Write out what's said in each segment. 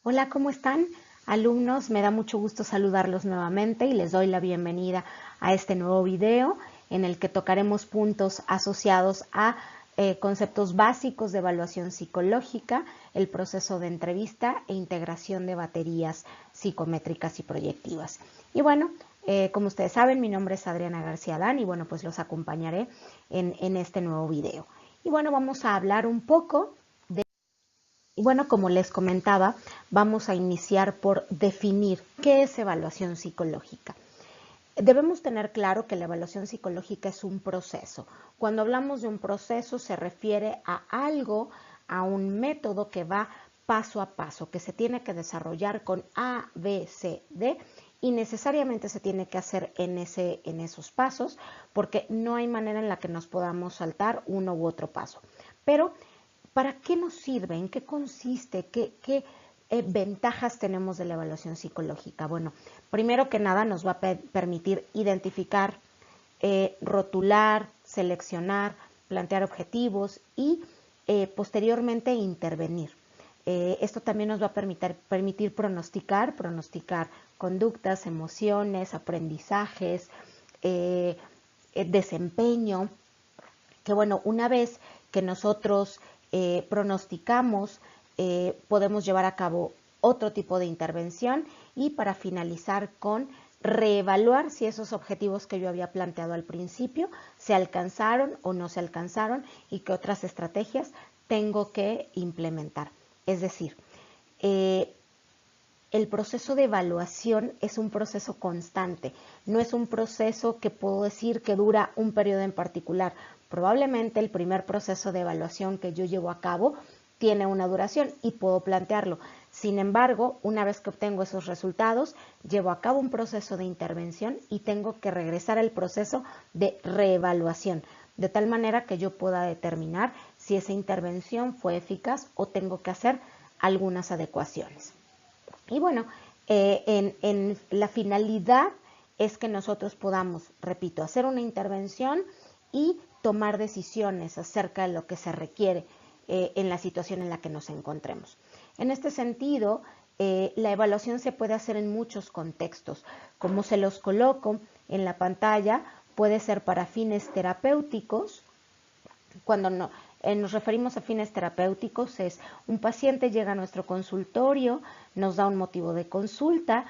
Hola, ¿cómo están? Alumnos, me da mucho gusto saludarlos nuevamente y les doy la bienvenida a este nuevo video en el que tocaremos puntos asociados a conceptos básicos de evaluación psicológica, el proceso de entrevista e integración de baterías psicométricas y proyectivas. Y bueno, como ustedes saben, mi nombre es Adriana García Adán y bueno, pues los acompañaré en este nuevo video. Y bueno, vamos a hablar un poco. Y bueno, como les comentaba, vamos a iniciar por definir qué es evaluación psicológica. Debemos tener claro que la evaluación psicológica es un proceso. Cuando hablamos de un proceso se refiere a algo, a un método que va paso a paso, que se tiene que desarrollar con A, B, C, D y necesariamente se tiene que hacer en esos pasos porque no hay manera en la que nos podamos saltar uno u otro paso. Pero ¿para qué nos sirve? ¿En qué consiste? ¿Qué ventajas tenemos de la evaluación psicológica? Bueno, primero que nada nos va a permitir identificar, rotular, seleccionar, plantear objetivos y posteriormente intervenir. Esto también nos va a permitir pronosticar conductas, emociones, aprendizajes, desempeño, que bueno, una vez que nosotros pronosticamos, podemos llevar a cabo otro tipo de intervención y para finalizar con reevaluar si esos objetivos que yo había planteado al principio se alcanzaron o no se alcanzaron y qué otras estrategias tengo que implementar. Es decir, el proceso de evaluación es un proceso constante, no es un proceso que puedo decir que dura un periodo en particular. Probablemente el primer proceso de evaluación que yo llevo a cabo tiene una duración y puedo plantearlo. Sin embargo, una vez que obtengo esos resultados, llevo a cabo un proceso de intervención y tengo que regresar al proceso de reevaluación, de tal manera que yo pueda determinar si esa intervención fue eficaz o tengo que hacer algunas adecuaciones. Y bueno, en la finalidad es que nosotros podamos, repito, hacer una intervención y tomar decisiones acerca de lo que se requiere en la situación en la que nos encontremos. En este sentido, la evaluación se puede hacer en muchos contextos. Como se los coloco en la pantalla, puede ser para fines terapéuticos. Cuando nos referimos a fines terapéuticos es un paciente llega a nuestro consultorio, nos da un motivo de consulta,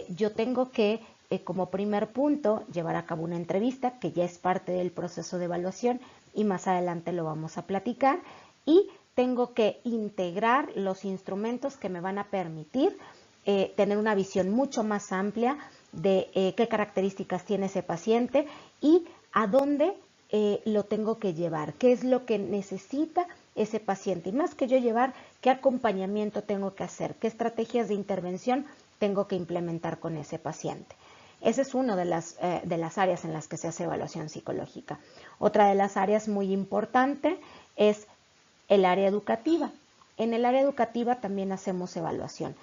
yo tengo que como primer punto llevar a cabo una entrevista que ya es parte del proceso de evaluación y más adelante lo vamos a platicar y tengo que integrar los instrumentos que me van a permitir tener una visión mucho más amplia de qué características tiene ese paciente y a dónde lo tengo que llevar, qué es lo que necesita ese paciente y más que yo llevar, qué acompañamiento tengo que hacer, qué estrategias de intervención tengo que implementar con ese paciente. Esa es una de las áreas en las que se hace evaluación psicológica. Otra de las áreas muy importante es el área educativa. En el área educativa también hacemos evaluación.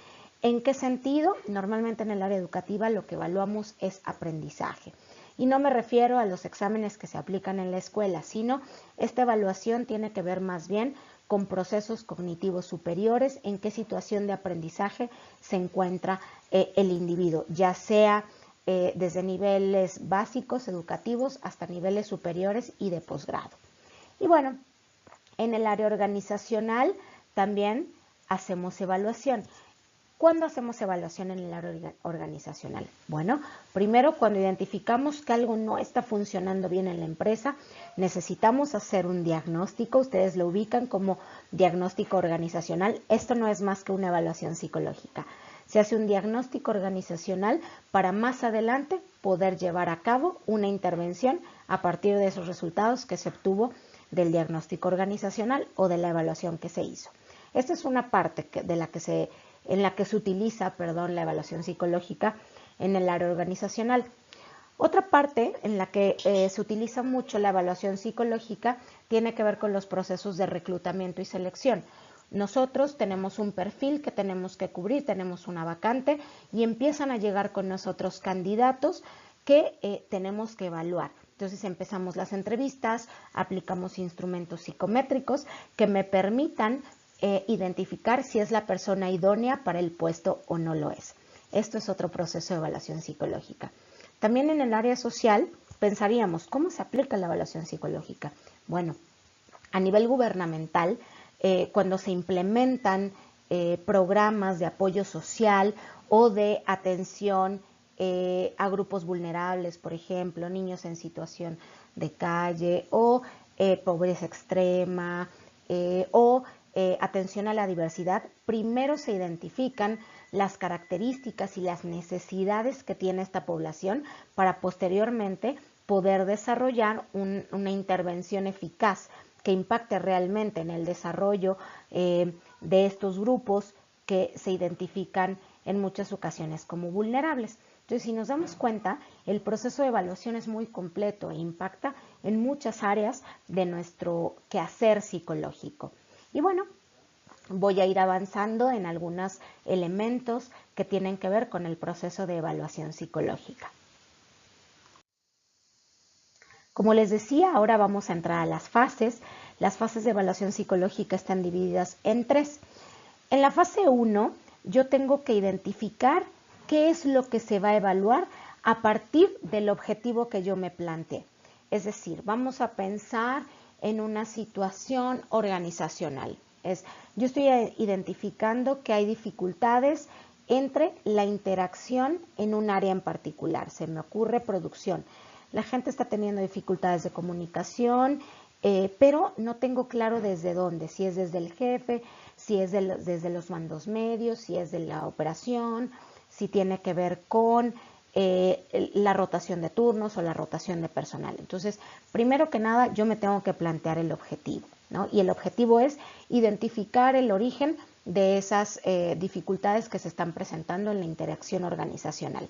¿En qué sentido? Normalmente en el área educativa lo que evaluamos es aprendizaje. Y no me refiero a los exámenes que se aplican en la escuela, sino esta evaluación tiene que ver más bien con procesos cognitivos superiores, en qué situación de aprendizaje se encuentra el individuo, ya sea desde niveles básicos educativos hasta niveles superiores y de posgrado. Y bueno, en el área organizacional también hacemos evaluación. ¿Cuándo hacemos evaluación en el área organizacional? Bueno, primero cuando identificamos que algo no está funcionando bien en la empresa, necesitamos hacer un diagnóstico, ustedes lo ubican como diagnóstico organizacional, esto no es más que una evaluación psicológica. Se hace un diagnóstico organizacional para más adelante poder llevar a cabo una intervención a partir de esos resultados que se obtuvo del diagnóstico organizacional o de la evaluación que se hizo. Esta es una parte en la que se utiliza, la evaluación psicológica en el área organizacional. Otra parte en la que se utiliza mucho la evaluación psicológica tiene que ver con los procesos de reclutamiento y selección. Nosotros tenemos un perfil que tenemos que cubrir, tenemos una vacante y empiezan a llegar con nosotros candidatos que tenemos que evaluar. Entonces empezamos las entrevistas, aplicamos instrumentos psicométricos que me permitan identificar si es la persona idónea para el puesto o no lo es. Esto es otro proceso de evaluación psicológica. También en el área social pensaríamos, ¿cómo se aplica la evaluación psicológica? Bueno, a nivel gubernamental, cuando se implementan programas de apoyo social o de atención a grupos vulnerables, por ejemplo, niños en situación de calle o pobreza extrema o atención a la diversidad, primero se identifican las características y las necesidades que tiene esta población para posteriormente poder desarrollar una intervención eficaz que impacte realmente en el desarrollo de estos grupos que se identifican en muchas ocasiones como vulnerables. Entonces, si nos damos cuenta, el proceso de evaluación es muy completo e impacta en muchas áreas de nuestro quehacer psicológico. Y bueno, voy a ir avanzando en algunos elementos que tienen que ver con el proceso de evaluación psicológica. Como les decía, ahora vamos a entrar a las fases. Las fases de evaluación psicológica están divididas en 3. En la fase 1, yo tengo que identificar qué es lo que se va a evaluar a partir del objetivo que yo me planteé. Es decir, vamos a pensar en una situación organizacional. Yo estoy identificando que hay dificultades entre la interacción en un área en particular. Se me ocurre producción. La gente está teniendo dificultades de comunicación, pero no tengo claro desde dónde, si es desde el jefe, si es desde los mandos medios, si es de la operación, si tiene que ver con la rotación de turnos o la rotación de personal. Entonces, primero que nada, yo me tengo que plantear el objetivo, ¿no? Y el objetivo es identificar el origen de esas dificultades que se están presentando en la interacción organizacional.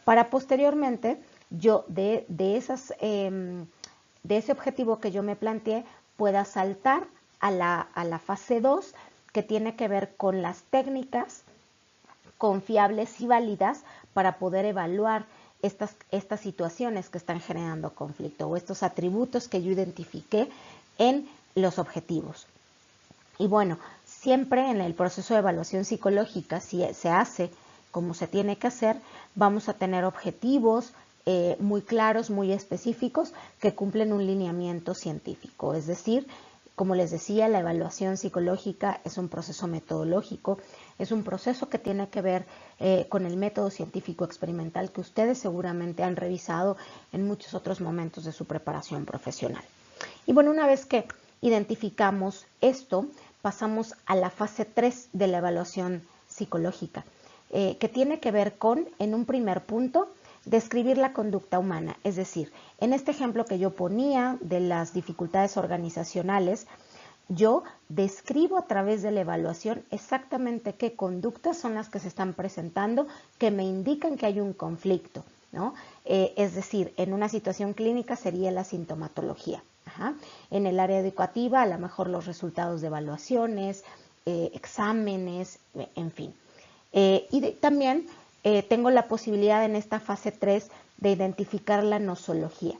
Para posteriormente, yo de ese objetivo que yo me planteé, pueda saltar a la fase 2, que tiene que ver con las técnicas confiables y válidas para poder evaluar estas situaciones que están generando conflicto o estos atributos que yo identifiqué en los objetivos. Y bueno, siempre en el proceso de evaluación psicológica, si se hace como se tiene que hacer, vamos a tener objetivos muy claros, muy específicos, que cumplen un lineamiento científico. Es decir, como les decía, la evaluación psicológica es un proceso metodológico, es un proceso que tiene que ver con el método científico experimental que ustedes seguramente han revisado en muchos otros momentos de su preparación profesional. Y bueno, una vez que identificamos esto, pasamos a la fase 3 de la evaluación psicológica, que tiene que ver con, en un primer punto, describir la conducta humana. Es decir, en este ejemplo que yo ponía de las dificultades organizacionales, yo describo a través de la evaluación exactamente qué conductas son las que se están presentando que me indican que hay un conflicto, ¿no? Es decir, en una situación clínica sería la sintomatología. En el área educativa, a lo mejor los resultados de evaluaciones, exámenes, en fin. También tengo la posibilidad en esta fase 3 de identificar la nosología.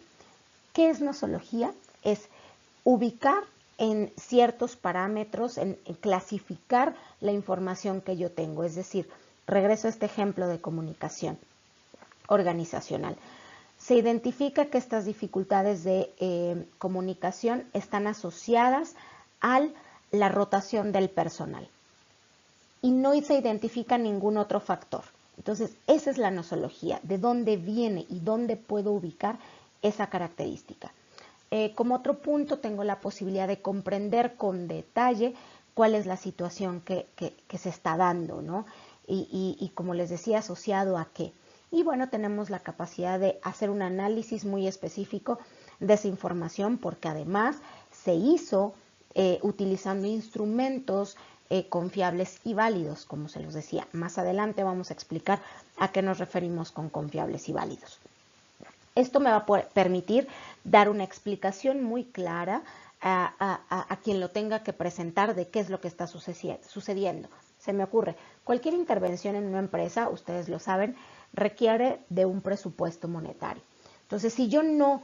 ¿Qué es nosología? Es ubicar en ciertos parámetros, en clasificar la información que yo tengo. Es decir, regreso a este ejemplo de comunicación organizacional. Se identifica que estas dificultades de comunicación están asociadas a la rotación del personal y no se identifica ningún otro factor. Entonces, esa es la nosología, de dónde viene y dónde puedo ubicar esa característica. Como otro punto, tengo la posibilidad de comprender con detalle cuál es la situación que se está dando, ¿no? Y como les decía, asociado a qué. Y bueno, tenemos la capacidad de hacer un análisis muy específico de esa información, porque además se hizo utilizando instrumentos confiables y válidos, como se los decía. Más adelante vamos a explicar a qué nos referimos con confiables y válidos. Esto me va a permitir dar una explicación muy clara a quien lo tenga que presentar de qué es lo que está sucediendo. Se me ocurre, cualquier intervención en una empresa, ustedes lo saben, requiere de un presupuesto monetario. Entonces, si yo no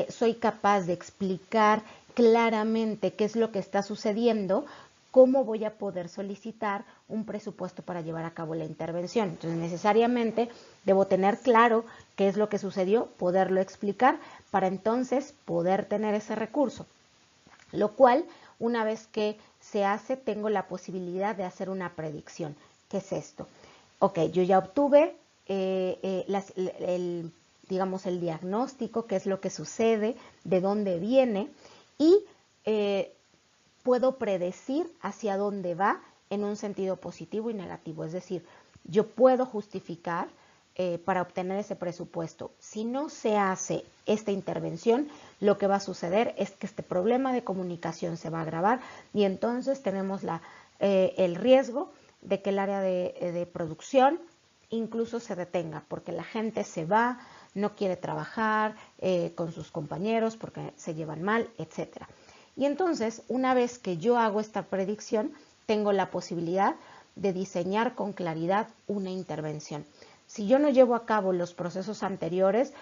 soy capaz de explicar claramente qué es lo que está sucediendo, ¿cómo voy a poder solicitar un presupuesto para llevar a cabo la intervención? Entonces, necesariamente debo tener claro qué es lo que sucedió, poderlo explicar para entonces poder tener ese recurso. Lo cual, una vez que se hace, tengo la posibilidad de hacer una predicción. ¿Qué es esto? Ok, yo ya obtuve digamos, el diagnóstico, qué es lo que sucede, de dónde viene, y puedo predecir hacia dónde va en un sentido positivo y negativo. Es decir, yo puedo justificar para obtener ese presupuesto. Si no se hace esta intervención, lo que va a suceder es que este problema de comunicación se va a agravar y entonces tenemos el riesgo de que el área de producción incluso se detenga, porque la gente se va, no quiere trabajar con sus compañeros porque se llevan mal, etc. Y entonces, una vez que yo hago esta predicción, tengo la posibilidad de diseñar con claridad una intervención. Si yo no llevo a cabo los procesos anteriores,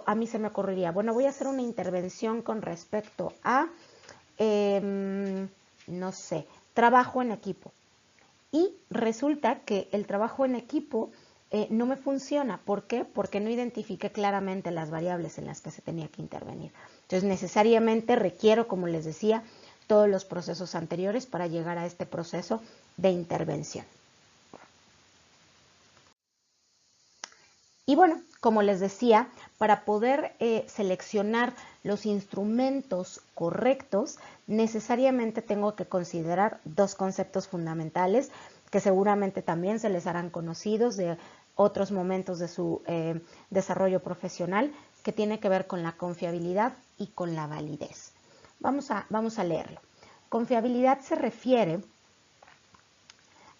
a mí se me ocurriría, bueno, voy a hacer una intervención con respecto a, no sé, trabajo en equipo. Y resulta que el trabajo en equipo no me funciona. ¿Por qué? Porque no identifiqué claramente las variables en las que se tenía que intervenir. Entonces, necesariamente requiero, como les decía, todos los procesos anteriores para llegar a este proceso de intervención. Y bueno, como les decía, para poder seleccionar los instrumentos correctos, necesariamente tengo que considerar dos conceptos fundamentales que seguramente también se les harán conocidos de otros momentos de su desarrollo profesional, que tiene que ver con la confiabilidad y con la validez. Vamos a leerlo. Confiabilidad se refiere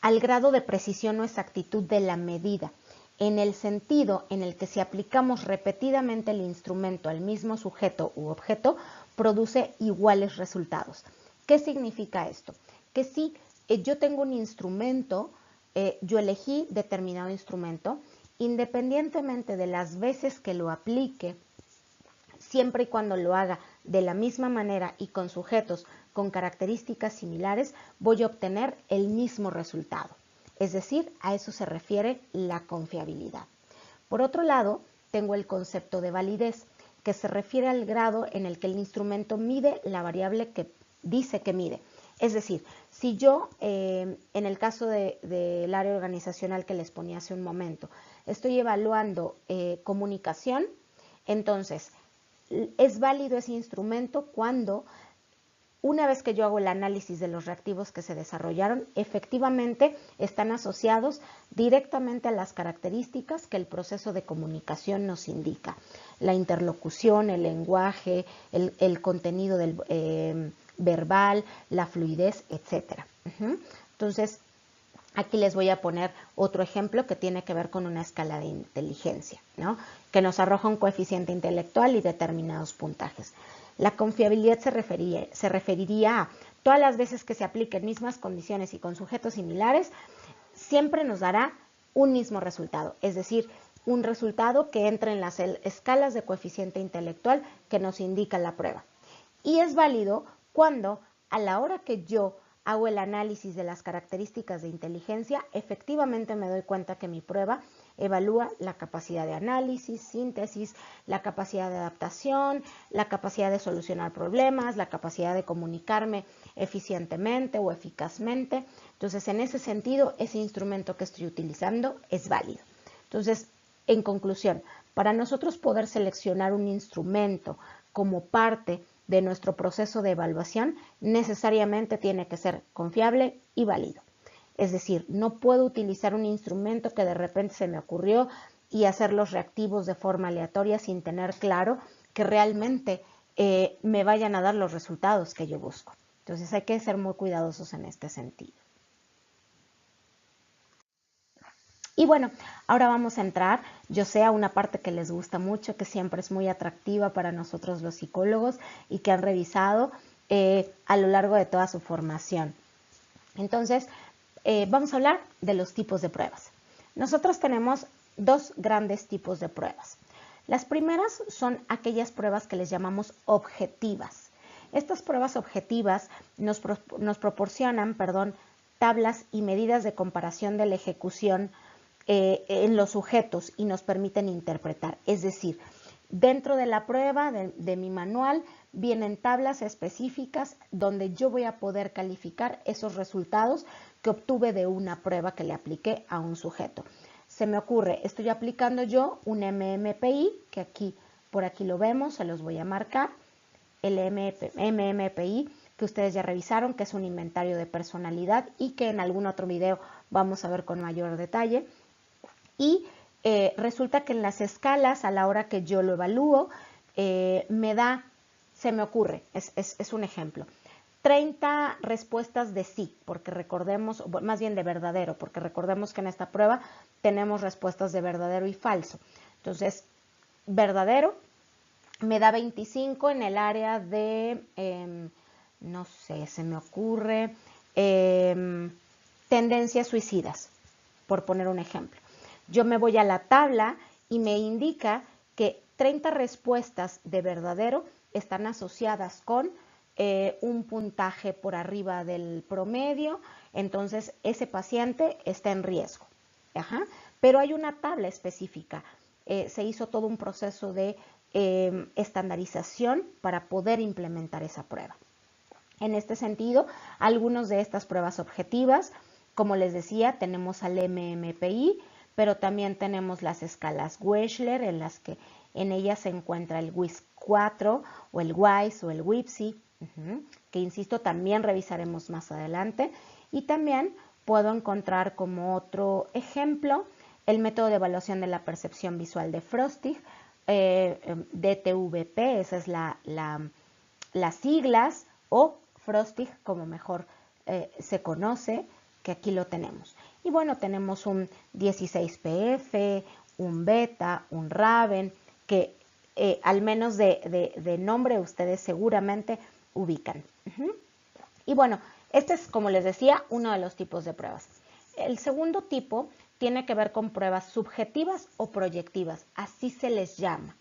al grado de precisión o exactitud de la medida, en el sentido en el que si aplicamos repetidamente el instrumento al mismo sujeto u objeto, produce iguales resultados. ¿Qué significa esto? Que si yo tengo un instrumento, yo elegí determinado instrumento, independientemente de las veces que lo aplique, siempre y cuando lo haga de la misma manera y con sujetos con características similares, voy a obtener el mismo resultado. Es decir, a eso se refiere la confiabilidad. Por otro lado, tengo el concepto de validez, que se refiere al grado en el que el instrumento mide la variable que dice que mide. Es decir, si yo, en el caso del área organizacional que les ponía hace un momento, estoy evaluando comunicación, entonces es válido ese instrumento cuando, una vez que yo hago el análisis de los reactivos que se desarrollaron, efectivamente están asociados directamente a las características que el proceso de comunicación nos indica. La interlocución, el lenguaje, el contenido verbal, la fluidez, etc. Entonces, aquí les voy a poner otro ejemplo que tiene que ver con una escala de inteligencia, ¿no? Que nos arroja un coeficiente intelectual y determinados puntajes. La confiabilidad se referiría a todas las veces que se apliquen mismas condiciones y con sujetos similares, siempre nos dará un mismo resultado, es decir, un resultado que entre en las escalas de coeficiente intelectual que nos indica la prueba. Y es válido cuando, a la hora que yo hago el análisis de las características de inteligencia, efectivamente me doy cuenta que mi prueba evalúa la capacidad de análisis, síntesis, la capacidad de adaptación, la capacidad de solucionar problemas, la capacidad de comunicarme eficientemente o eficazmente. Entonces, en ese sentido, ese instrumento que estoy utilizando es válido. Entonces, en conclusión, para nosotros poder seleccionar un instrumento como parte de nuestro proceso de evaluación, necesariamente tiene que ser confiable y válido. Es decir, no puedo utilizar un instrumento que de repente se me ocurrió y hacer los reactivos de forma aleatoria sin tener claro que realmente me vayan a dar los resultados que yo busco. Entonces hay que ser muy cuidadosos en este sentido. Y bueno, ahora vamos a entrar, yo sé, a una parte que les gusta mucho, que siempre es muy atractiva para nosotros los psicólogos y que han revisado a lo largo de toda su formación. Entonces, vamos a hablar de los tipos de pruebas. Nosotros tenemos dos grandes tipos de pruebas. Las primeras son aquellas pruebas que les llamamos objetivas. Estas pruebas objetivas nos proporcionan, tablas y medidas de comparación de la ejecución en los sujetos y nos permiten interpretar. Es decir, dentro de la prueba de mi manual vienen tablas específicas donde yo voy a poder calificar esos resultados que obtuve de una prueba que le apliqué a un sujeto. Se me ocurre, estoy aplicando yo un MMPI, que por aquí lo vemos, se los voy a marcar, el MMPI que ustedes ya revisaron, que es un inventario de personalidad y que en algún otro video vamos a ver con mayor detalle. Y resulta que en las escalas, a la hora que yo lo evalúo, se me ocurre, es un ejemplo, 30 respuestas de sí, porque recordemos, más bien de verdadero, porque recordemos que en esta prueba tenemos respuestas de verdadero y falso. Entonces, verdadero me da 25 en el área de, no sé, se me ocurre, tendencias suicidas, por poner un ejemplo. Yo me voy a la tabla y me indica que 30 respuestas de verdadero están asociadas con un puntaje por arriba del promedio, entonces ese paciente está en riesgo. Ajá. Pero hay una tabla específica. Se hizo todo un proceso de estandarización para poder implementar esa prueba. En este sentido, algunas de estas pruebas objetivas, como les decía, tenemos al MMPI, pero también tenemos las escalas Wechsler, en ellas se encuentra el WIS-4 o el WISE o el WIPSI, que insisto, también revisaremos más adelante. Y también puedo encontrar como otro ejemplo el método de evaluación de la percepción visual de Frostig, DTVP, esas es las siglas, o Frostig como mejor se conoce, que aquí lo tenemos. Y bueno, tenemos un 16PF, un Beta, un Raven, que al menos de nombre ustedes seguramente ubican. Y bueno, este es, como les decía, uno de los tipos de pruebas. El segundo tipo tiene que ver con pruebas subjetivas o proyectivas, así se les llama.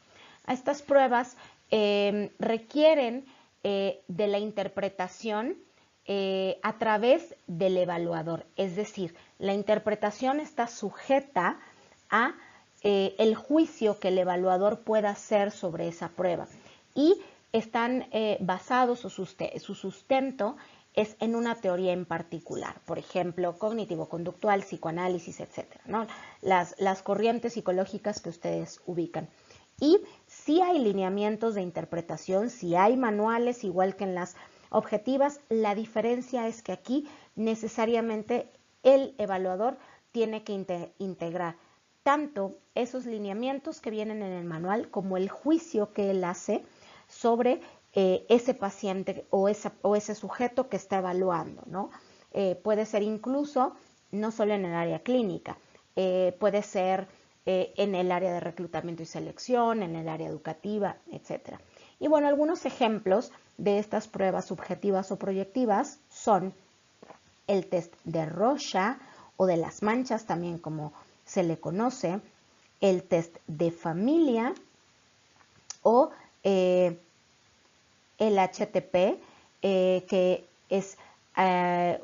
A estas pruebas requieren de la interpretación a través del evaluador, es decir, la interpretación está sujeta a el juicio que el evaluador pueda hacer sobre esa prueba y están basados, su sustento es en una teoría en particular, por ejemplo, cognitivo-conductual, psicoanálisis, etcétera, ¿no? Las corrientes psicológicas que ustedes ubican. Y si hay lineamientos de interpretación, si hay manuales, igual que en las objetivas, la diferencia es que aquí necesariamente el evaluador tiene que integrar tanto esos lineamientos que vienen en el manual como el juicio que él hace sobre ese paciente o ese sujeto que está evaluando, ¿no? Puede ser incluso no solo en el área clínica, puede ser en el área de reclutamiento y selección, en el área educativa, etc. Y bueno, algunos ejemplos de estas pruebas subjetivas o proyectivas son el test de Rorschach o de las manchas, también como se le conoce, el test de familia o el HTP, que es,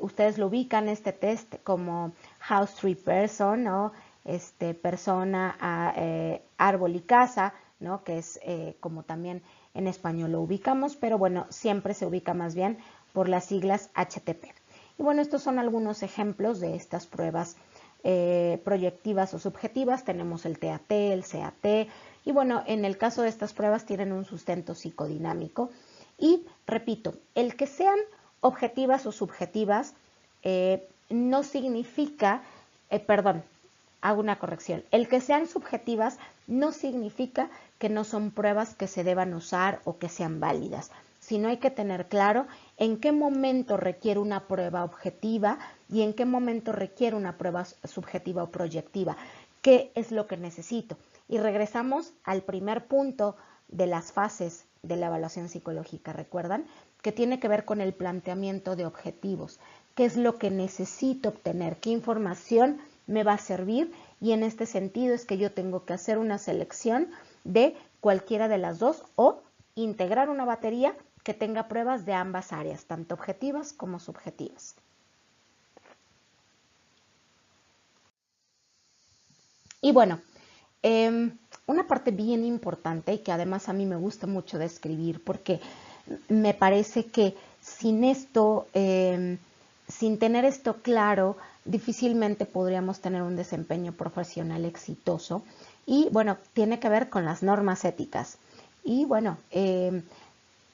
ustedes lo ubican este test como House Tree Person, ¿no? Persona, árbol y casa, ¿no? Que es como también en español lo ubicamos, pero bueno, siempre se ubica más bien por las siglas HTP. Y bueno, estos son algunos ejemplos de estas pruebas proyectivas o subjetivas. Tenemos el TAT, el CAT, y bueno, en el caso de estas pruebas tienen un sustento psicodinámico. Y repito, el que sean objetivas o subjetivas no significa, hago una corrección, el que sean subjetivas no significa que no son pruebas que se deban usar o que sean válidas, sino hay que tener claro en qué momento requiere una prueba objetiva y en qué momento requiere una prueba subjetiva o proyectiva, qué es lo que necesito. Y regresamos al primer punto de las fases de la evaluación psicológica, ¿recuerdan? Que tiene que ver con el planteamiento de objetivos, qué es lo que necesito obtener, qué información me va a servir, y en este sentido es que yo tengo que hacer una selección de cualquiera de las dos o integrar una batería que tenga pruebas de ambas áreas, tanto objetivas como subjetivas. Y bueno, una parte bien importante y que además a mí me gusta mucho describir porque me parece que sin esto, sin tener esto claro, difícilmente podríamos tener un desempeño profesional exitoso. Y bueno, tiene que ver con las normas éticas. Y bueno,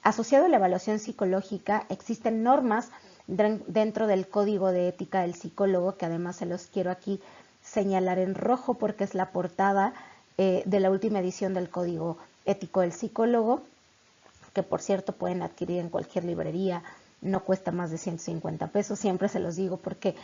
asociado a la evaluación psicológica existen normas dentro del código de ética del psicólogo, que además se los quiero aquí señalar en rojo porque es la portada de la última edición del código ético del psicólogo, que por cierto pueden adquirir en cualquier librería, no cuesta más de 150 pesos, siempre se los digo porque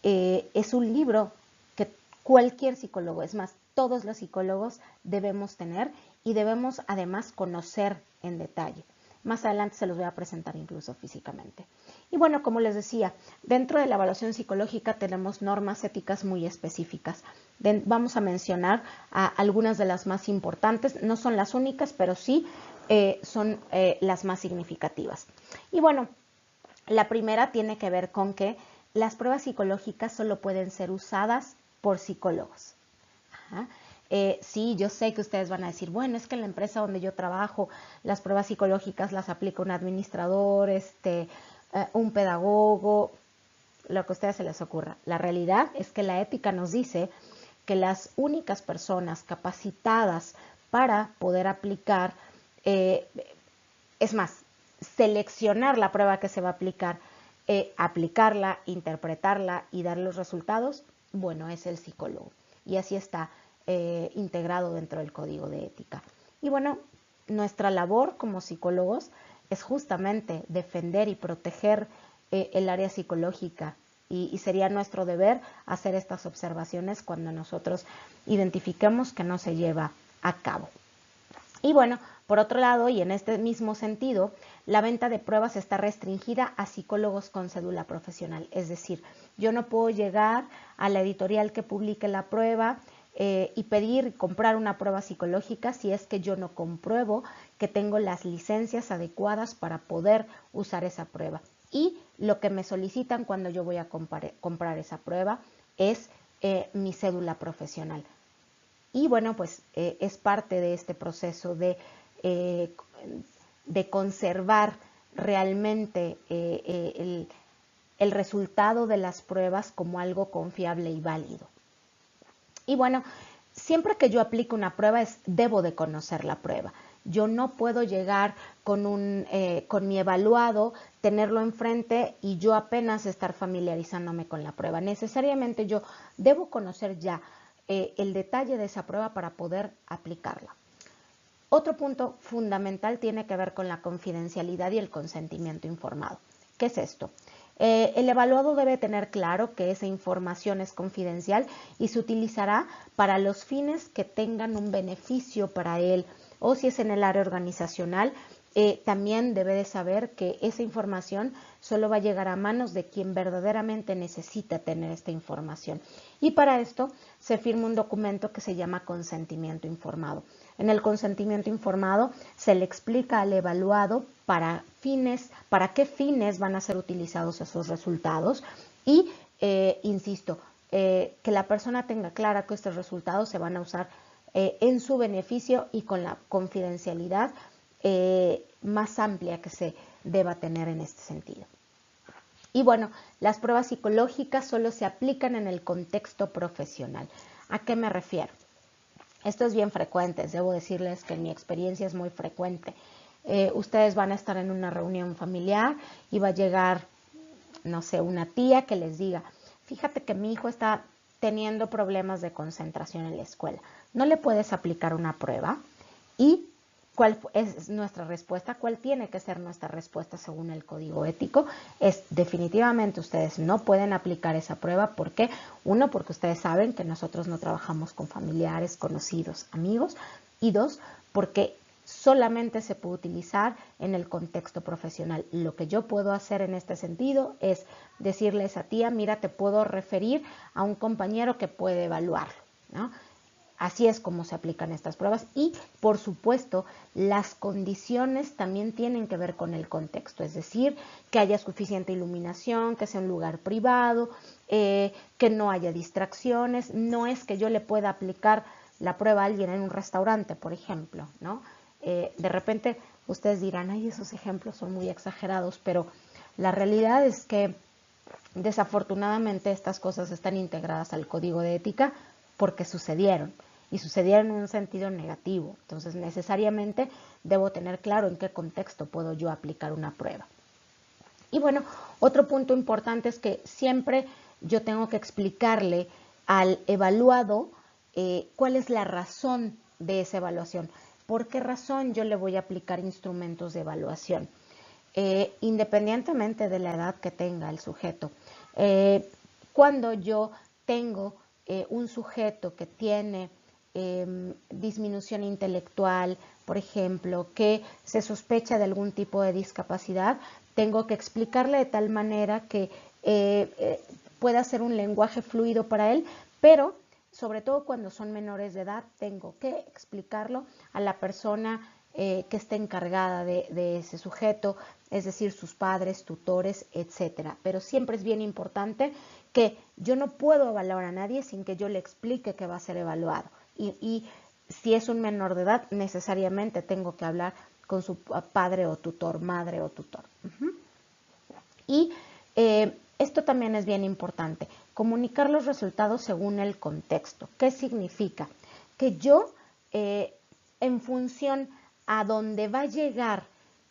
es un libro que cualquier psicólogo, es más, todos los psicólogos debemos tener y debemos además conocer en detalle. Más adelante se los voy a presentar incluso físicamente. Y bueno, como les decía, dentro de la evaluación psicológica tenemos normas éticas muy específicas. Vamos a mencionar algunas de las más importantes, no son las únicas, pero sí son las más significativas. Y bueno, la primera tiene que ver con que las pruebas psicológicas solo pueden ser usadas por psicólogos. Ajá. Sí, yo sé que ustedes van a decir, bueno, es que en la empresa donde yo trabajo las pruebas psicológicas las aplica un administrador, un pedagogo, lo que a ustedes se les ocurra. La realidad es que la ética nos dice que las únicas personas capacitadas para poder aplicar, es más, seleccionar la prueba que se va a aplicar, aplicarla, interpretarla y dar los resultados, bueno, es el psicólogo. Y así está integrado dentro del código de ética. Y bueno, nuestra labor como psicólogos es justamente defender y proteger el área psicológica y sería nuestro deber hacer estas observaciones cuando nosotros identifiquemos que no se lleva a cabo. Y bueno, por otro lado, y en este mismo sentido, la venta de pruebas está restringida a psicólogos con cédula profesional. Es decir, yo no puedo llegar a la editorial que publique la prueba y pedir comprar una prueba psicológica si es que yo no compruebo que tengo las licencias adecuadas para poder usar esa prueba. Y lo que me solicitan cuando yo voy a comprar esa prueba es mi cédula profesional. Y bueno, pues es parte de este proceso de conservar realmente el resultado de las pruebas como algo confiable y válido. Y bueno, siempre que yo aplico una prueba debo de conocer la prueba. Yo no puedo llegar con mi evaluado, tenerlo enfrente y yo apenas estar familiarizándome con la prueba. Necesariamente yo debo conocer ya el detalle de esa prueba para poder aplicarla. Otro punto fundamental tiene que ver con la confidencialidad y el consentimiento informado. ¿Qué es esto? El evaluado debe tener claro que esa información es confidencial y se utilizará para los fines que tengan un beneficio para él, o si es en el área organizacional, también debe de saber que esa información solo va a llegar a manos de quien verdaderamente necesita tener esta información. Y para esto se firma un documento que se llama consentimiento informado. En el consentimiento informado se le explica al evaluado para qué fines van a ser utilizados esos resultados y, insisto, que la persona tenga clara que estos resultados se van a usar en su beneficio y con la confidencialidad más amplia que se deba tener en este sentido. Y bueno, las pruebas psicológicas solo se aplican en el contexto profesional. ¿A qué me refiero? Esto es bien frecuente, debo decirles que en mi experiencia es muy frecuente. Ustedes van a estar en una reunión familiar y va a llegar, no sé, una tía que les diga, fíjate que mi hijo está teniendo problemas de concentración en la escuela. ¿No le puedes aplicar una prueba? ¿Y cuál es nuestra respuesta? ¿Cuál tiene que ser nuestra respuesta según el código ético? Es definitivamente ustedes no pueden aplicar esa prueba. ¿Por qué? Uno, porque ustedes saben que nosotros no trabajamos con familiares, conocidos, amigos. Y dos, porque solamente se puede utilizar en el contexto profesional. Lo que yo puedo hacer en este sentido es decirle a esa tía, mira, te puedo referir a un compañero que puede evaluarlo, ¿no? Así es como se aplican estas pruebas y, por supuesto, las condiciones también tienen que ver con el contexto, es decir, que haya suficiente iluminación, que sea un lugar privado, que no haya distracciones. No es que yo le pueda aplicar la prueba a alguien en un restaurante, por ejemplo, ¿no? De repente ustedes dirán, ay, esos ejemplos son muy exagerados, pero la realidad es que desafortunadamente estas cosas están integradas al código de ética porque sucedieron y sucedieron en un sentido negativo. Entonces necesariamente debo tener claro en qué contexto puedo yo aplicar una prueba. Y bueno, otro punto importante es que siempre yo tengo que explicarle al evaluado cuál es la razón de esa evaluación. ¿Por qué razón yo le voy a aplicar instrumentos de evaluación? Independientemente de la edad que tenga el sujeto. Cuando yo tengo un sujeto que tiene disminución intelectual, por ejemplo, que se sospecha de algún tipo de discapacidad, tengo que explicarle de tal manera que pueda ser un lenguaje fluido para él, pero sobre todo cuando son menores de edad, tengo que explicarlo a la persona que esté encargada de ese sujeto, es decir, sus padres, tutores, etcétera. Pero siempre es bien importante que yo no puedo evaluar a nadie sin que yo le explique que va a ser evaluado. Y si es un menor de edad, necesariamente tengo que hablar con su padre o tutor, madre o tutor. Y esto también es bien importante, comunicar los resultados según el contexto. ¿Qué significa? Que yo, en función a dónde va a llegar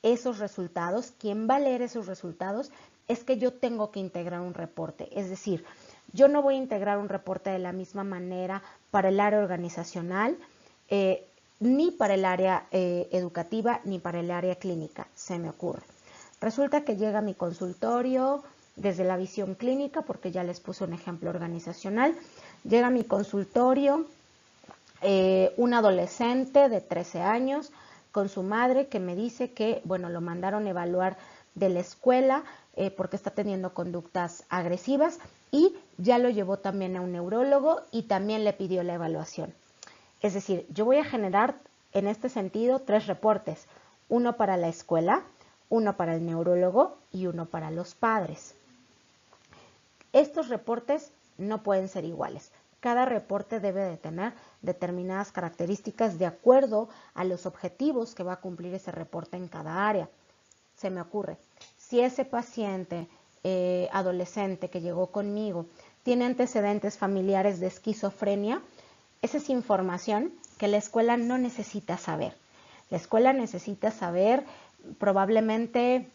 esos resultados, quién va a leer esos resultados, es que yo tengo que integrar un reporte. Es decir, yo no voy a integrar un reporte de la misma manera para el área organizacional, ni para el área educativa, ni para el área clínica, se me ocurre. Resulta que llega a mi consultorio desde la visión clínica, porque ya les puse un ejemplo organizacional, llega a mi consultorio un adolescente de 13 años con su madre que me dice que, bueno, lo mandaron a evaluar de la escuela porque está teniendo conductas agresivas y ya lo llevó también a un neurólogo y también le pidió la evaluación. Es decir, yo voy a generar en este sentido 3 reportes, uno para la escuela, uno para el neurólogo y uno para los padres. Estos reportes no pueden ser iguales. Cada reporte debe de tener determinadas características de acuerdo a los objetivos que va a cumplir ese reporte en cada área. Se me ocurre, si ese paciente adolescente que llegó conmigo tiene antecedentes familiares de esquizofrenia, esa es información que la escuela no necesita saber. La escuela necesita saber probablemente,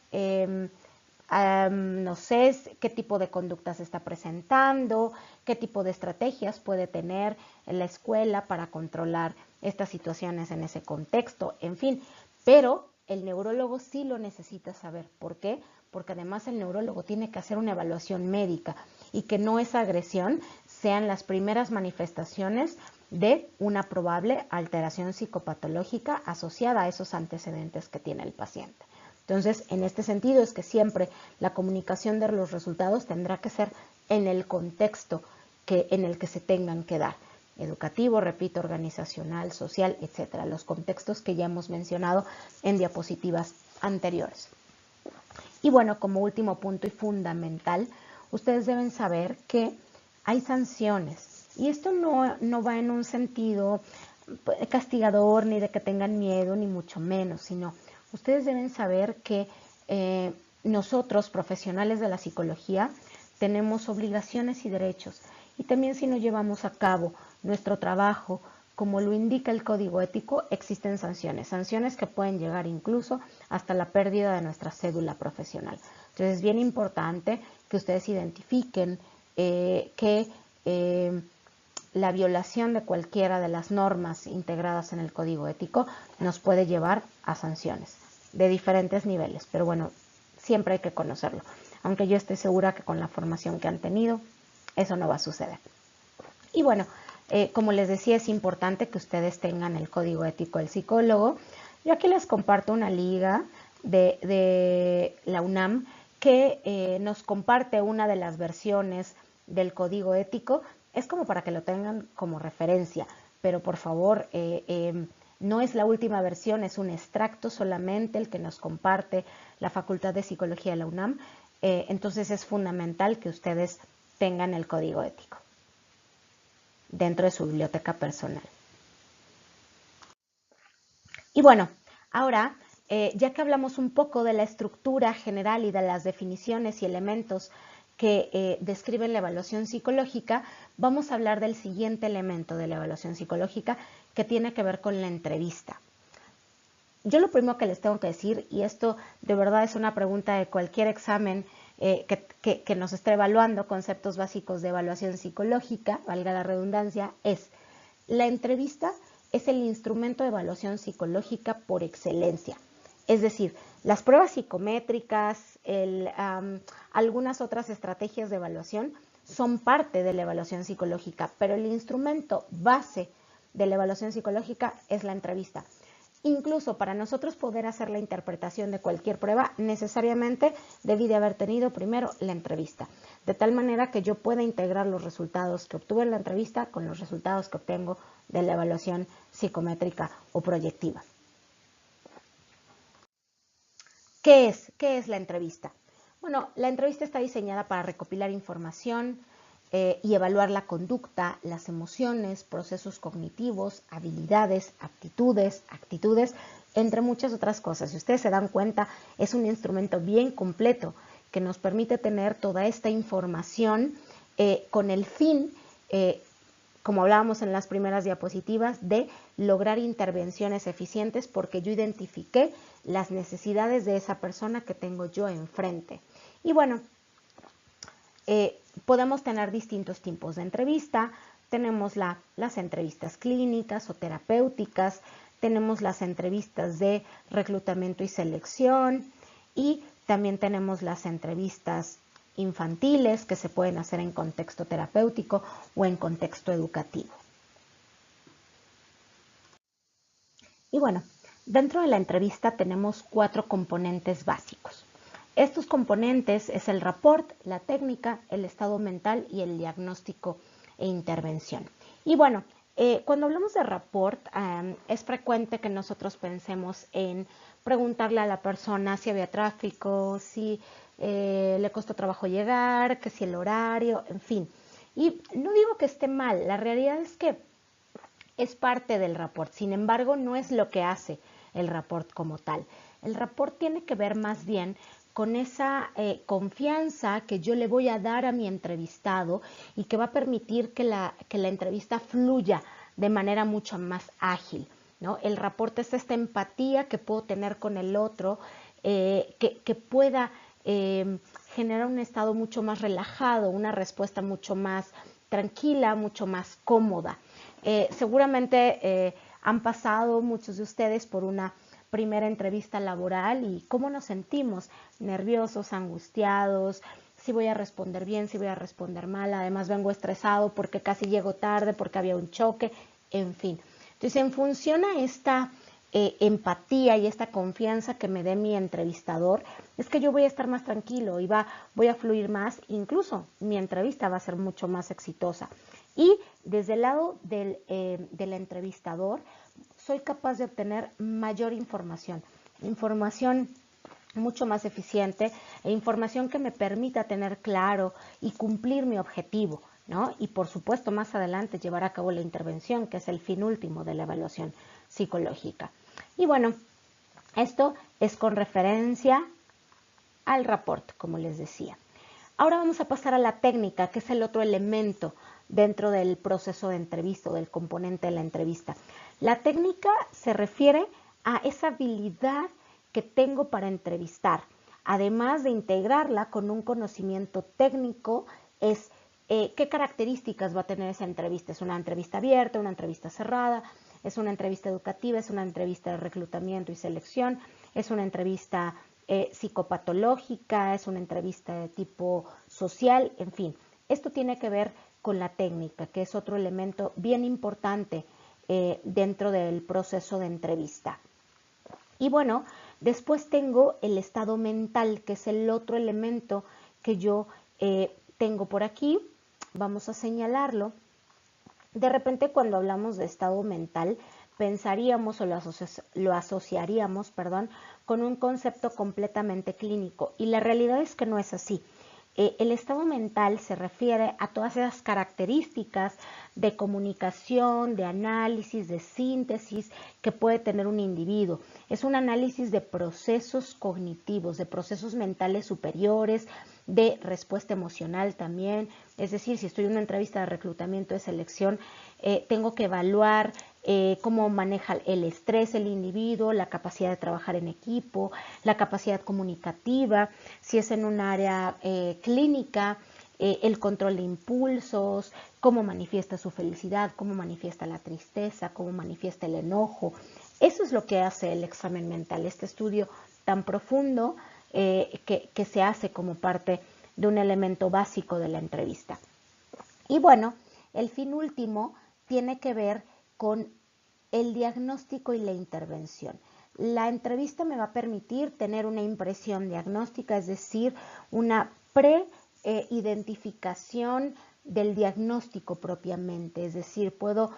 no sé qué tipo de conductas está presentando, qué tipo de estrategias puede tener en la escuela para controlar estas situaciones en ese contexto, en fin, pero el neurólogo sí lo necesita saber. ¿Por qué? Porque además el neurólogo tiene que hacer una evaluación médica y que no esa agresión sean las primeras manifestaciones de una probable alteración psicopatológica asociada a esos antecedentes que tiene el paciente. Entonces, en este sentido es que siempre la comunicación de los resultados tendrá que ser en el contexto en el que se tengan que dar. Educativo, repito, organizacional, social, etcétera. Los contextos que ya hemos mencionado en diapositivas anteriores. Y bueno, como último punto y fundamental, ustedes deben saber que hay sanciones. Y esto no va en un sentido castigador, ni de que tengan miedo, ni mucho menos, sino ustedes deben saber que nosotros, profesionales de la psicología, tenemos obligaciones y derechos. Y también si no llevamos a cabo nuestro trabajo como lo indica el código ético, existen sanciones. Sanciones que pueden llegar incluso hasta la pérdida de nuestra cédula profesional. Entonces es bien importante que ustedes identifiquen que la violación de cualquiera de las normas integradas en el código ético nos puede llevar a sanciones de diferentes niveles. Pero bueno, siempre hay que conocerlo. Aunque yo estoy segura que con la formación que han tenido, eso no va a suceder. Y bueno, como les decía, es importante que ustedes tengan el código ético del psicólogo. Yo aquí les comparto una liga de la UNAM que nos comparte una de las versiones del código ético. Es como para que lo tengan como referencia, pero por favor, no es la última versión, es un extracto solamente el que nos comparte la Facultad de Psicología de la UNAM. Entonces es fundamental que ustedes tengan el código ético dentro de su biblioteca personal. Y bueno, ahora, ya que hablamos un poco de la estructura general y de las definiciones y elementos que describen la evaluación psicológica, vamos a hablar del siguiente elemento de la evaluación psicológica que tiene que ver con la entrevista. Yo lo primero que les tengo que decir, y esto de verdad es una pregunta de cualquier examen que nos esté evaluando conceptos básicos de evaluación psicológica, valga la redundancia, es la entrevista es el instrumento de evaluación psicológica por excelencia. Es decir, las pruebas psicométricas, algunas otras estrategias de evaluación son parte de la evaluación psicológica, pero el instrumento base de la evaluación psicológica es la entrevista. Incluso para nosotros poder hacer la interpretación de cualquier prueba, necesariamente debí de haber tenido primero la entrevista, de tal manera que yo pueda integrar los resultados que obtuve en la entrevista con los resultados que obtengo de la evaluación psicométrica o proyectiva. ¿Qué es la entrevista? Bueno, la entrevista está diseñada para recopilar información y evaluar la conducta, las emociones, procesos cognitivos, habilidades, actitudes, entre muchas otras cosas. Si ustedes se dan cuenta, es un instrumento bien completo que nos permite tener toda esta información con el fin, como hablábamos en las primeras diapositivas, de lograr intervenciones eficientes porque yo identifiqué las necesidades de esa persona que tengo yo enfrente. Y bueno, podemos tener distintos tipos de entrevista. Tenemos las entrevistas clínicas o terapéuticas, tenemos las entrevistas de reclutamiento y selección y también tenemos las entrevistas infantiles que se pueden hacer en contexto terapéutico o en contexto educativo. Y bueno, dentro de la entrevista tenemos 4 componentes básicos. Estos componentes es el rapport, la técnica, el estado mental y el diagnóstico e intervención. Y bueno, cuando hablamos de rapport, es frecuente que nosotros pensemos en preguntarle a la persona si había tráfico, si le costó trabajo llegar, que si el horario, en fin. Y no digo que esté mal, la realidad es que es parte del rapport, sin embargo, no es lo que hace el rapport como tal. El rapport tiene que ver más bien con esa confianza que yo le voy a dar a mi entrevistado y que va a permitir que la entrevista fluya de manera mucho más ágil, ¿no? El rapport es esta empatía que puedo tener con el otro, que pueda generar un estado mucho más relajado, una respuesta mucho más tranquila, mucho más cómoda. Seguramente han pasado muchos de ustedes por una primera entrevista laboral y cómo nos sentimos, nerviosos, angustiados, si voy a responder bien, si voy a responder mal, además vengo estresado porque casi llego tarde, porque había un choque, en fin. Entonces, en función a esta empatía y esta confianza que me dé mi entrevistador, es que yo voy a estar más tranquilo y voy a fluir más, incluso mi entrevista va a ser mucho más exitosa. Y desde el lado del entrevistador, soy capaz de obtener mayor información mucho más eficiente e información que me permita tener claro y cumplir mi objetivo, ¿no? Y por supuesto más adelante llevar a cabo la intervención, que es el fin último de la evaluación psicológica. Y bueno, esto es con referencia al rapport, como les decía. Ahora vamos a pasar a la técnica, que es el otro elemento dentro del proceso de entrevista o del componente de la entrevista. La técnica se refiere a esa habilidad que tengo para entrevistar. Además de integrarla con un conocimiento técnico, es qué características va a tener esa entrevista. ¿Es una entrevista abierta, una entrevista cerrada? ¿Es una entrevista educativa? ¿Es una entrevista de reclutamiento y selección? ¿Es una entrevista psicopatológica? ¿Es una entrevista de tipo social? En fin, esto tiene que ver con la técnica, que es otro elemento bien importante dentro del proceso de entrevista. Y bueno, después tengo el estado mental, que es el otro elemento que yo tengo por aquí. Vamos a señalarlo. De repente cuando hablamos de estado mental, pensaríamos o lo asociaríamos, perdón, con un concepto completamente clínico y la realidad es que no es así. El estado mental se refiere a todas esas características de comunicación, de análisis, de síntesis que puede tener un individuo. Es un análisis de procesos cognitivos, de procesos mentales superiores, de respuesta emocional también. Es decir, si estoy en una entrevista de reclutamiento de selección, tengo que evaluar cómo maneja el estrés el individuo, la capacidad de trabajar en equipo, la capacidad comunicativa, si es en un área clínica, el control de impulsos, cómo manifiesta su felicidad, cómo manifiesta la tristeza, cómo manifiesta el enojo. Eso es lo que hace el examen mental, este estudio tan profundo que se hace como parte de un elemento básico de la entrevista. Y bueno, el fin último tiene que ver con el diagnóstico y la intervención. La entrevista me va a permitir tener una impresión diagnóstica, es decir, una pre-identificación del diagnóstico propiamente, es decir, puedo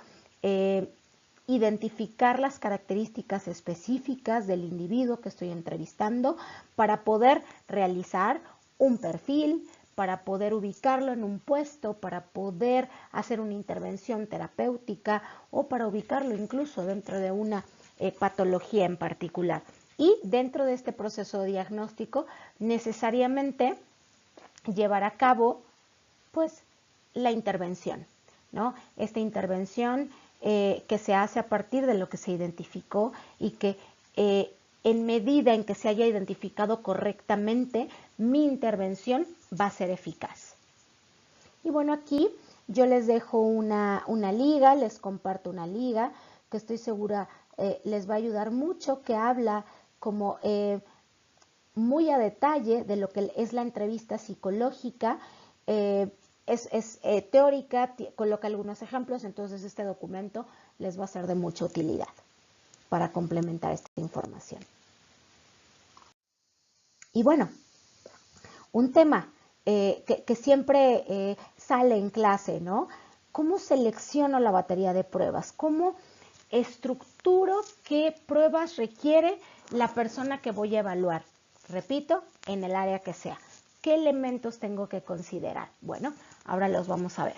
identificar las características específicas del individuo que estoy entrevistando para poder realizar un perfil, para poder ubicarlo en un puesto, para poder hacer una intervención terapéutica o para ubicarlo incluso dentro de una patología en particular. Y dentro de este proceso diagnóstico necesariamente llevar a cabo pues la intervención, ¿no? Esta intervención que se hace a partir de lo que se identificó y que en medida en que se haya identificado correctamente, mi intervención va a ser eficaz. Y bueno, aquí yo les dejo una liga, les comparto una liga que estoy segura les va a ayudar mucho, que habla como muy a detalle de lo que es la entrevista psicológica. Es teórica, coloca algunos ejemplos, entonces este documento les va a ser de mucha utilidad para complementar esta información. Y bueno, un tema que siempre sale en clase, ¿no? ¿Cómo selecciono la batería de pruebas? ¿Cómo estructuro qué pruebas requiere la persona que voy a evaluar? Repito, en el área que sea. ¿Qué elementos tengo que considerar? Bueno, ahora los vamos a ver.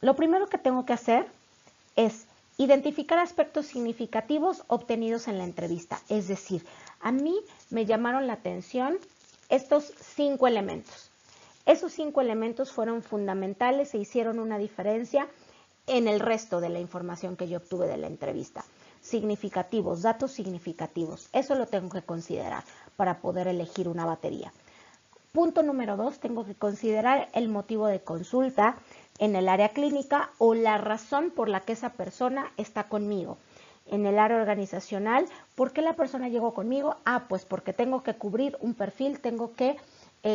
Lo primero que tengo que hacer es identificar aspectos significativos obtenidos en la entrevista. Es decir, a mí me llamaron la atención estos 5 elementos. Esos 5 elementos fueron fundamentales e hicieron una diferencia en el resto de la información que yo obtuve de la entrevista. Significativos, datos significativos. Eso lo tengo que considerar para poder elegir una batería. Punto número 2, tengo que considerar el motivo de consulta en el área clínica o la razón por la que esa persona está conmigo. En el área organizacional, ¿por qué la persona llegó conmigo? Pues porque tengo que cubrir un perfil, tengo que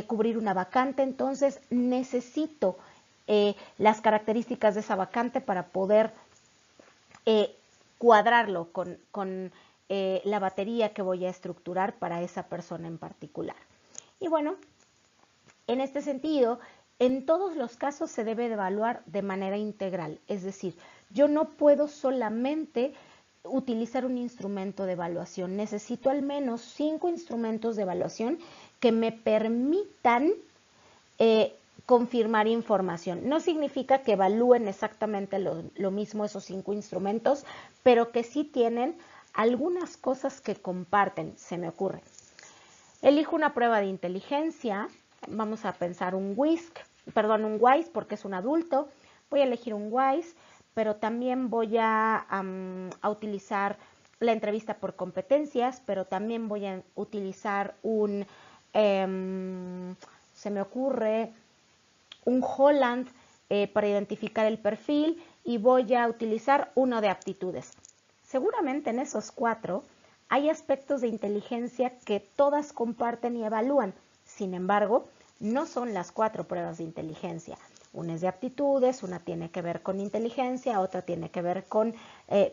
cubrir una vacante, entonces necesito las características de esa vacante para poder cuadrarlo con la batería que voy a estructurar para esa persona en particular. Y bueno, en este sentido, en todos los casos se debe de evaluar de manera integral, es decir, yo no puedo solamente utilizar un instrumento de evaluación, necesito al menos 5 instrumentos de evaluación que me permitan confirmar información. No significa que evalúen exactamente lo mismo esos 5 instrumentos, pero que sí tienen algunas cosas que comparten, se me ocurre. Elijo una prueba de inteligencia, vamos a pensar un WISC, perdón, un WISE porque es un adulto, voy a elegir un WISE, pero también voy a utilizar la entrevista por competencias, pero también voy a utilizar un, se me ocurre, un Holland para identificar el perfil y voy a utilizar uno de aptitudes. Seguramente en esos 4 hay aspectos de inteligencia que todas comparten y evalúan. Sin embargo, no son las 4 pruebas de inteligencia. Una es de aptitudes, una tiene que ver con inteligencia, otra tiene que ver con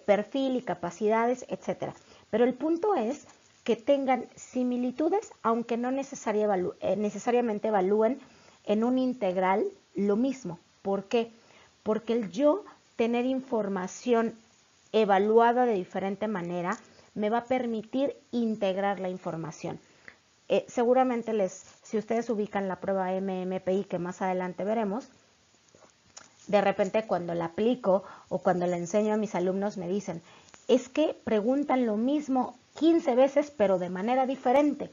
perfil y capacidades, etc. Pero el punto es que tengan similitudes, aunque no necesariamente evalúen en un integral lo mismo. ¿Por qué? Porque el yo tener información evaluada de diferente manera me va a permitir integrar la información. Seguramente si ustedes ubican la prueba MMPI que más adelante veremos, de repente cuando la aplico o cuando la enseño a mis alumnos me dicen, es que preguntan lo mismo 15 veces pero de manera diferente.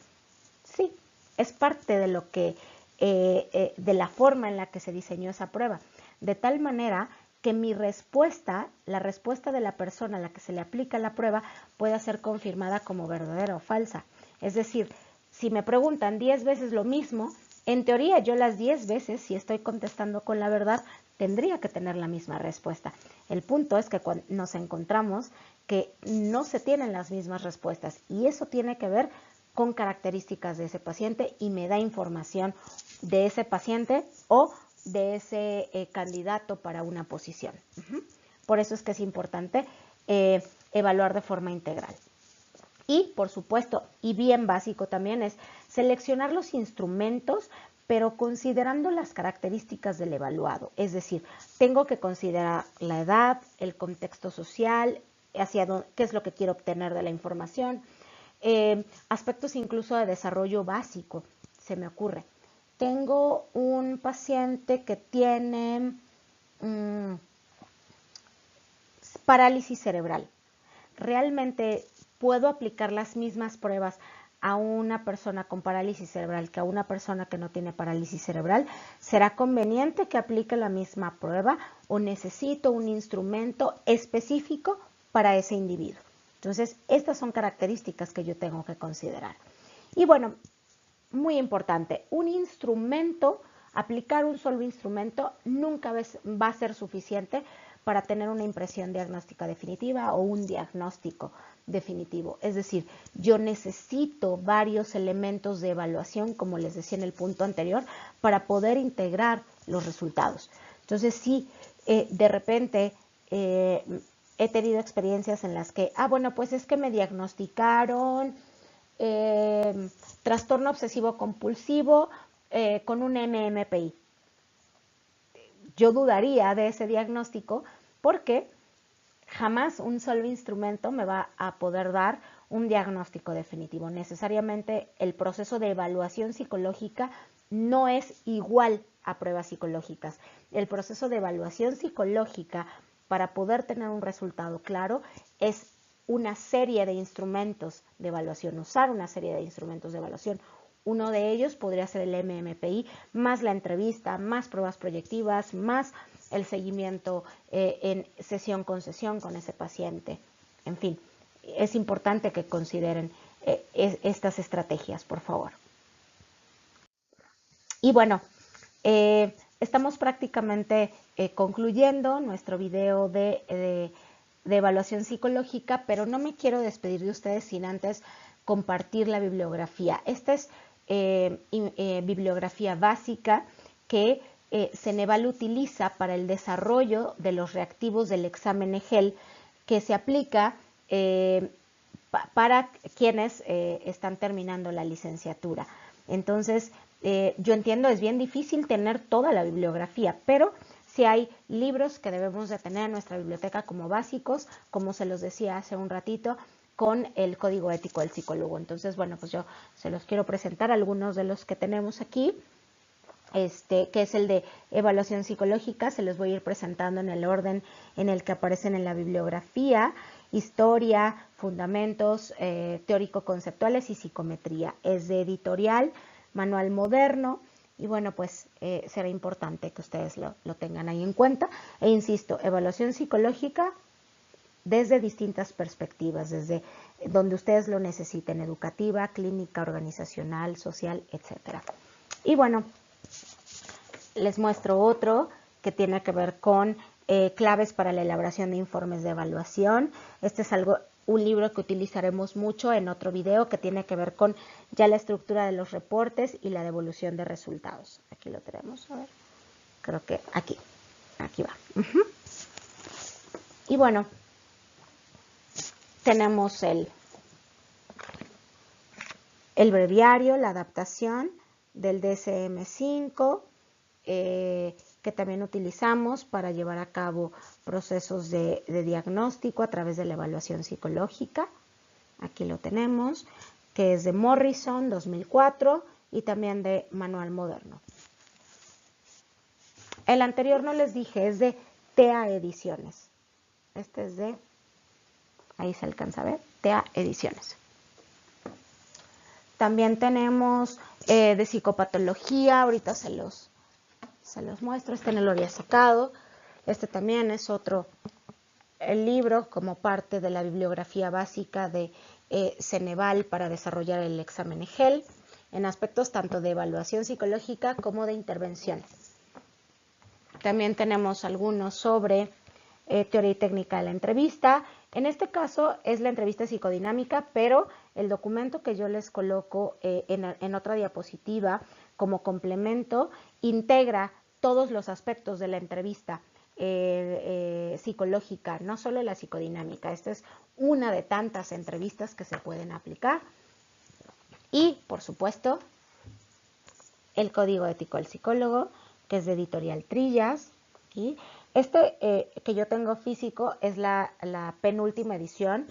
Sí, es parte de lo que, de la forma en la que se diseñó esa prueba. De tal manera que mi respuesta, la respuesta de la persona a la que se le aplica la prueba, pueda ser confirmada como verdadera o falsa. Es decir, si me preguntan 10 veces lo mismo, en teoría yo las 10 veces, si estoy contestando con la verdad, tendría que tener la misma respuesta. El punto es que cuando nos encontramos que no se tienen las mismas respuestas y eso tiene que ver con características de ese paciente y me da información de ese paciente o de ese candidato para una posición. Por eso es que es importante evaluar de forma integral. Y, por supuesto, y bien básico también es seleccionar los instrumentos, pero considerando las características del evaluado. Es decir, tengo que considerar la edad, el contexto social, qué es lo que quiero obtener de la información, aspectos incluso de desarrollo básico, se me ocurre. Tengo un paciente que tiene parálisis cerebral. ¿Realmente puedo aplicar las mismas pruebas a una persona con parálisis cerebral que a una persona que no tiene parálisis cerebral? ¿Será conveniente que aplique la misma prueba o necesito un instrumento específico para ese individuo? Entonces, estas son características que yo tengo que considerar. Y bueno, muy importante, un instrumento, aplicar un solo instrumento nunca va a ser suficiente para tener una impresión diagnóstica definitiva o un diagnóstico definitivo. Es decir, yo necesito varios elementos de evaluación, como les decía en el punto anterior, para poder integrar los resultados. Entonces, sí, de repente he tenido experiencias en las que, bueno, pues es que me diagnosticaron trastorno obsesivo compulsivo con un MMPI. Yo dudaría de ese diagnóstico porque jamás un solo instrumento me va a poder dar un diagnóstico definitivo. Necesariamente el proceso de evaluación psicológica no es igual a pruebas psicológicas. El proceso de evaluación psicológica para poder tener un resultado claro es una serie de instrumentos de evaluación, usar una serie de instrumentos de evaluación. Uno de ellos podría ser el MMPI, más la entrevista, más pruebas proyectivas, más el seguimiento en sesión con ese paciente. En fin, es importante que consideren estas estrategias, por favor. Y bueno, estamos prácticamente concluyendo nuestro video de evaluación psicológica, pero no me quiero despedir de ustedes sin antes compartir la bibliografía. Esta es bibliografía básica que Ceneval utiliza para el desarrollo de los reactivos del examen EGEL, que se aplica para quienes están terminando la licenciatura. Entonces, yo entiendo, es bien difícil tener toda la bibliografía, pero sí hay libros que debemos de tener en nuestra biblioteca como básicos, como se los decía hace un ratito, con el código ético del psicólogo. Entonces, bueno, pues yo se los quiero presentar, algunos de los que tenemos aquí, que es el de evaluación psicológica. Se los voy a ir presentando en el orden en el que aparecen en la bibliografía: historia, fundamentos teórico-conceptuales y psicometría. Es de Editorial Manual Moderno. Y bueno, pues será importante que ustedes lo tengan ahí en cuenta. E insisto, evaluación psicológica desde distintas perspectivas, desde donde ustedes lo necesiten: educativa, clínica, organizacional, social, etc. Y bueno, les muestro otro que tiene que ver con claves para la elaboración de informes de evaluación. Este es un libro que utilizaremos mucho en otro video, que tiene que ver con ya la estructura de los reportes y la devolución de resultados. Aquí lo tenemos, a ver, creo que aquí va. Y bueno, tenemos el breviario, la adaptación del DSM-5, que también utilizamos para llevar a cabo procesos de diagnóstico a través de la evaluación psicológica. Aquí lo tenemos, que es de Morrison, 2004, y también de Manual Moderno. El anterior no les dije, es de TEA Ediciones. Este es de, ahí se alcanza a ver, TEA Ediciones. También tenemos de psicopatología, ahorita se los muestro, este no lo había sacado. Este también es otro libro como parte de la bibliografía básica de Ceneval para desarrollar el examen EGEL en aspectos tanto de evaluación psicológica como de intervención. También tenemos algunos sobre teoría y técnica de la entrevista. En este caso es la entrevista psicodinámica, pero el documento que yo les coloco en otra diapositiva como complemento integra todos los aspectos de la entrevista psicológica, no solo la psicodinámica. Esta es una de tantas entrevistas que se pueden aplicar. Y, por supuesto, el Código Ético del Psicólogo, que es de Editorial Trillas. ¿Sí? Este que yo tengo físico es la penúltima edición.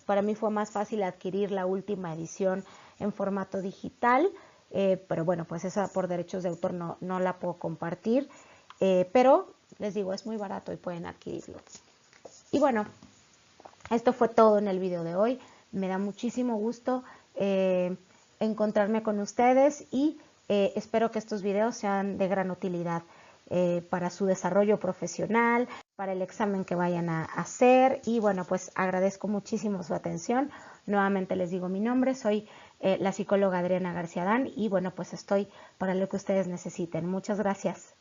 Para mí fue más fácil adquirir la última edición en formato digital, pero bueno, pues esa por derechos de autor no la puedo compartir, pero les digo, es muy barato y pueden adquirirlo. Y bueno, esto fue todo en el video de hoy. Me da muchísimo gusto encontrarme con ustedes y espero que estos videos sean de gran utilidad para su desarrollo profesional, para el examen que vayan a hacer. Y bueno, pues agradezco muchísimo su atención. Nuevamente les digo mi nombre, soy la psicóloga Adriana García Adán y bueno, pues estoy para lo que ustedes necesiten. Muchas gracias.